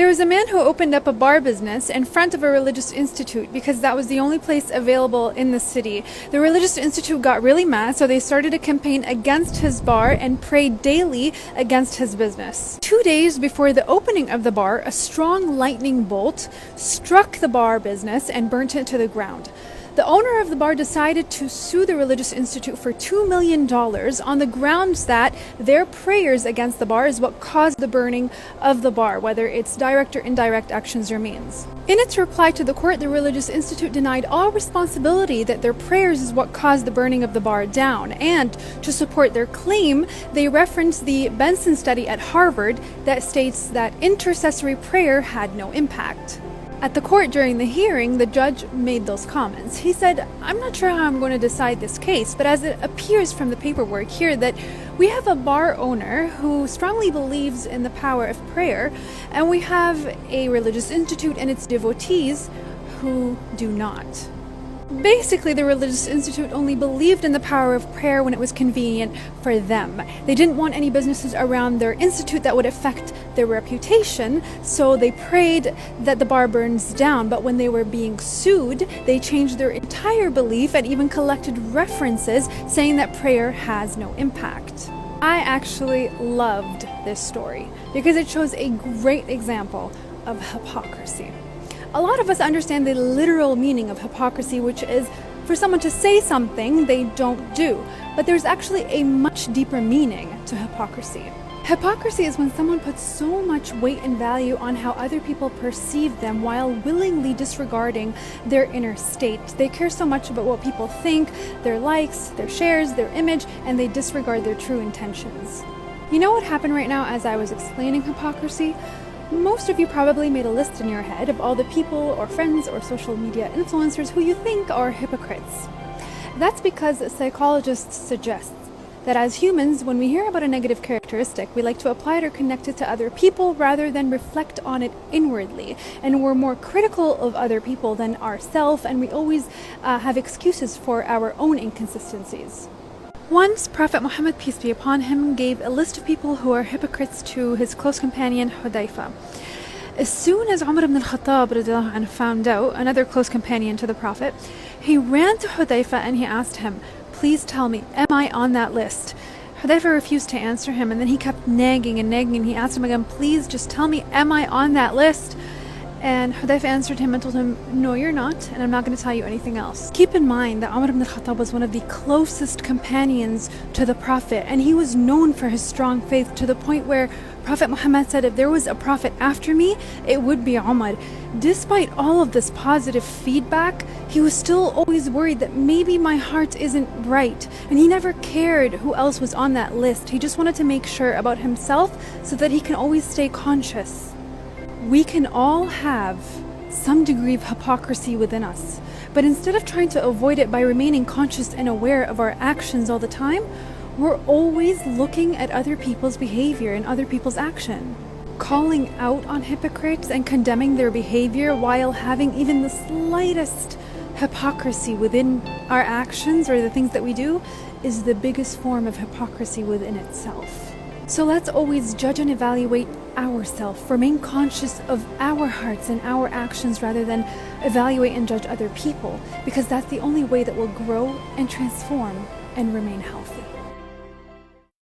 There was a man who opened up a bar business in front of a religious institute because that was the only place available in the city. The religious institute got really mad, so they started a campaign against his bar and prayed daily against his business. 2 days before the opening of the bar, a strong lightning bolt struck the bar business and burnt it to the ground. The owner of the bar decided to sue the religious institute for $2 million on the grounds that their prayers against the bar is what caused the burning of the bar, whether it's direct or indirect actions or means. In its reply to the court, the religious institute denied all responsibility that their prayers is what caused the burning of the bar down. And to support their claim, they referenced the Benson study at Harvard that states that intercessory prayer had no impact. At the court during the hearing, the judge made those comments. He said, "I'm not sure how I'm going to decide this case, but as it appears from the paperwork here that we have a bar owner who strongly believes in the power of prayer, and we have a religious institute and its devotees who do not." Basically, the religious institute only believed in the power of prayer when it was convenient for them. They didn't want any businesses around their institute that would affect their reputation, so they prayed that the bar burns down. But when they were being sued, they changed their entire belief and even collected references saying that prayer has no impact. I actually loved this story because it shows a great example of hypocrisy. A lot of us understand the literal meaning of hypocrisy, which is for someone to say something they don't do. But there's actually a much deeper meaning to hypocrisy. Hypocrisy is when someone puts so much weight and value on how other people perceive them while willingly disregarding their inner state. They care so much about what people think, their likes, their shares, their image, and they disregard their true intentions. You know what happened right now as I was explaining hypocrisy? Most of you probably made a list in your head of all the people or friends or social media influencers who you think are hypocrites. That's because psychologists suggest that as humans, when we hear about a negative characteristic, we like to apply it or connect it to other people rather than reflect on it inwardly. And we're more critical of other people than ourselves, and we always have excuses for our own inconsistencies. Once, Prophet Muhammad, peace be upon him, gave a list of people who are hypocrites to his close companion Hudayfa. As soon as Umar ibn al-Khattab radiallahu anhu found out, another close companion to the Prophet, he ran to Hudayfa and he asked him, "Please tell me, am I on that list?" Hudayfa refused to answer him, and then he kept nagging and he asked him again, "Please just tell me, am I on that list?" And Hudayfa answered him and told him, "No, you're not, and I'm not going to tell you anything else." Keep in mind that Umar ibn al-Khattab was one of the closest companions to the Prophet, and he was known for his strong faith to the point where Prophet Muhammad said, if there was a prophet after me, it would be Umar. Despite all of this positive feedback, he was still always worried that maybe my heart isn't right, and he never cared who else was on that list. He just wanted to make sure about himself so that he can always stay conscious. We can all have some degree of hypocrisy within us, but instead of trying to avoid it by remaining conscious and aware of our actions all the time, we're always looking at other people's behavior and other people's action. Calling out on hypocrites and condemning their behavior while having even the slightest hypocrisy within our actions or the things that we do is the biggest form of hypocrisy within itself. So let's always judge and evaluate ourselves, remain conscious of our hearts and our actions rather than evaluate and judge other people, because that's the only way that we'll grow and transform and remain healthy.